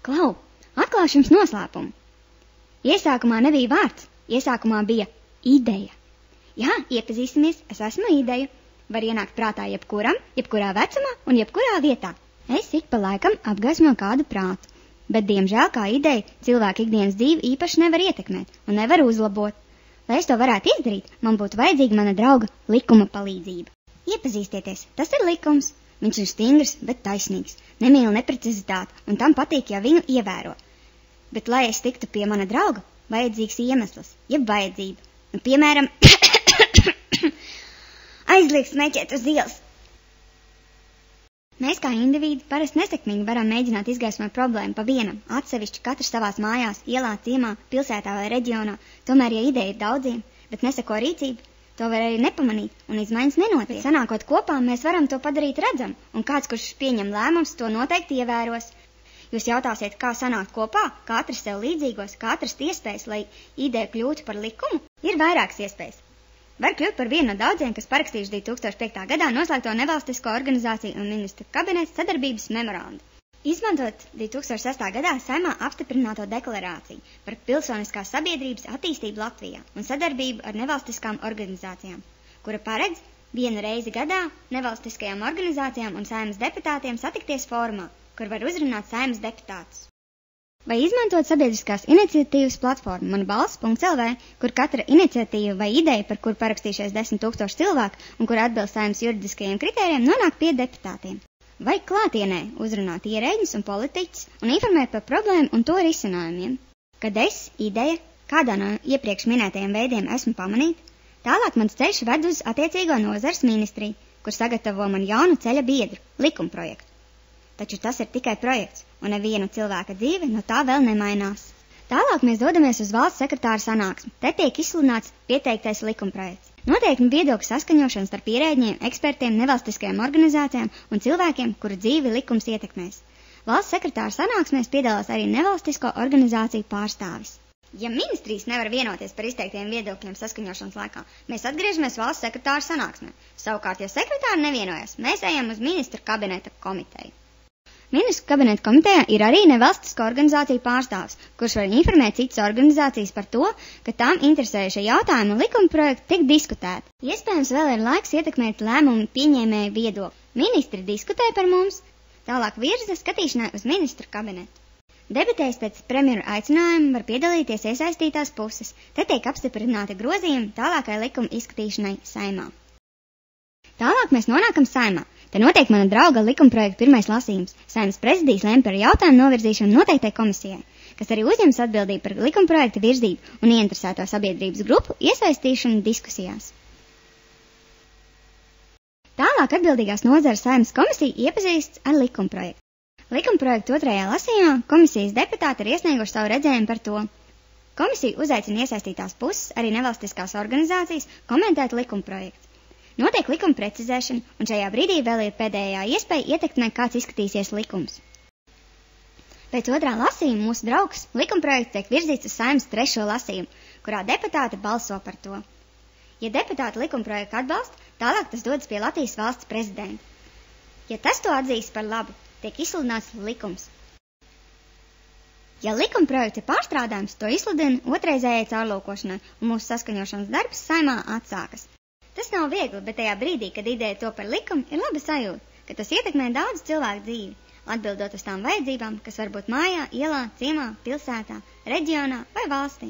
Klau, atklāšu jums noslēpumu. Iesākumā nebija vārds, iesākumā bija ideja. Jā, iepazīsimies, es esmu ideja. Var ienākt prātā jebkuram, jebkurā vecumā un jebkurā vietā. Es ik pa laikam apgaismo kādu prātu, bet, diemžēl, kā ideja, cilvēku ikdienas dzīvi īpaši nevar ietekmēt un nevar uzlabot. Lai es to varētu izdarīt, man būtu vajadzīga mana drauga likuma palīdzība. Iepazīstieties, tas ir likums. Viņš ir stingrs, bet taisnīgs, nemīl neprecizitāti un tam patīk, ja viņu ievēro. Bet, lai es tiktu pie mana drauga, vajadzīgs iemesls, jeb vajadzība. Nu, piemēram, aizliegt smēķēt uz ielas. Mēs kā indivīdi parasti nesekmīgi varam mēģināt izgaismot problēmu pa vienam, atsevišķi katrs savās mājās, ielā, ciemā, pilsētā vai reģionā. Tomēr, ja ideja ir daudziem, bet neseko rīcība, to var arī nepamanīt un izmaiņas nenotiek. Sanākot kopā, mēs varam to padarīt redzam, un kāds, kurš pieņem lēmums, to noteikti ievēros. Jūs jautāsiet, kā sanākt kopā, kā atrast sev līdzīgos, kā atrast iespējas, lai ideja kļūtu par likumu? Ir vairākas iespējas. Var kļūt par vienu no daudziem, kas parakstījuši 2005. gadā noslēgto nevalstisko organizāciju un ministru kabineta sadarbības memorandu. Izmantot 2006. gadā Saeimā apstiprināto deklarāciju par pilsoniskās sabiedrības attīstību Latvijā un sadarbību ar nevalstiskām organizācijām, kura paredz vienu reizi gadā nevalstiskajām organizācijām un Saeimas deputātiem satikties fórumā, kur var uzrunāt Saeimas deputātus. Vai izmantot sabiedriskās iniciatīvas platformu manbalss.lv, kur katra iniciatīva vai ideja, par kur parakstījušies 10 000 cilvēku un kur atbilst Saeimas juridiskajiem kritērijiem, nonāk pie deputātiem. Vai klātienē uzrunāt ierēģņus un politiķus un informēt par problēmu un to risinājumiem. Kad es, ideja, kādā no iepriekš minētajiem veidiem esmu pamanīta, tālāk mans ceļš ved uz attiecīgo nozars ministriju, kur sagatavo man jaunu ceļa biedru, likumprojektu. Taču tas ir tikai projekts, un neviena cilvēka dzīve no tā vēl nemainās. Tālāk mēs dodamies uz valsts sekretāra sanāksmi. Te tiek izsludināts pieteiktais likumprojekts. Noteikti viedokļu saskaņošana starp ierēģiem, ekspertiem, nevalstiskajām organizācijām un cilvēkiem, kuru dzīvi likums ietekmēs. Valsts sekretāra sanāksmēs piedalās arī nevalstisko organizāciju pārstāvis. Ja ministrijas nevar vienoties par izteiktiem viedokļiem saskaņošanas laikā, mēs atgriežamies valsts sekretāra sanāksmē. Savukārt, ja sekretāri nevienojas, mēs ejam uz ministra kabineta komiteju. Ministru kabineta komitejā ir arī nevalstisko organizāciju pārstāvs, kurš var informēt citas organizācijas par to, ka tām interesējušie jautājumi un likuma projekti tiek diskutēti. Iespējams, vēl ir laiks ietekmēt lēmumu pieņēmēju viedokli. Ministri diskutē par mums, tālāk virza skatīšanai uz ministru kabinetu. Debatēs pēc premjeru aicinājuma var piedalīties iesaistītās puses. Te tiek apstiprināti grozījumi tālākai likuma izskatīšanai Saeimā. Tālāk mēs nonākam Saeimā. Te notiek mana drauga likumprojekta pirmais lasījums. Saeimas prezidijs lem par jautājumu novirzīšanu noteiktai komisijai, kas arī uzņems atbildību par likumprojekta virzību un ieinteresēto sabiedrības grupu iesaistīšanu diskusijās. Tālāk atbildīgās nozares Saeimas komisija iepazīstas ar likumprojektu. Likumprojekta otrajā lasījumā komisijas deputāti ir iesnieguši savu redzējumu par to. Komisija uzaicina iesaistītās puses, arī nevalstiskās organizācijas, komentēt likumprojektu. Notiek likuma precizēšana, un šajā brīdī vēl ir pēdējā iespēja ietekmēt, kāds izskatīsies likums. Pēc otrā lasījuma mūsu draugs likumprojekts tiek virzīts uz Saeimas trešo lasījumu, kurā deputāti balso par to. Ja deputāti likumprojektu atbalsta, tālāk tas dodas pie Latvijas valsts prezidenta. Ja tas to atzīst par labu, tiek izsludināts likums. Ja likumprojekts ir pārstrādājums, to izsludina otrreizējai caurlūkošanai, un mūsu saskaņošanas darbs Saeimā atsākas. Tas nav viegli, bet tajā brīdī, kad ideja to par likumu, ir laba sajūta, ka tas ietekmē daudz cilvēku dzīvi, atbildot uz tām vajadzībām, kas var būt mājā, ielā, ciemā, pilsētā, reģionā vai valstī.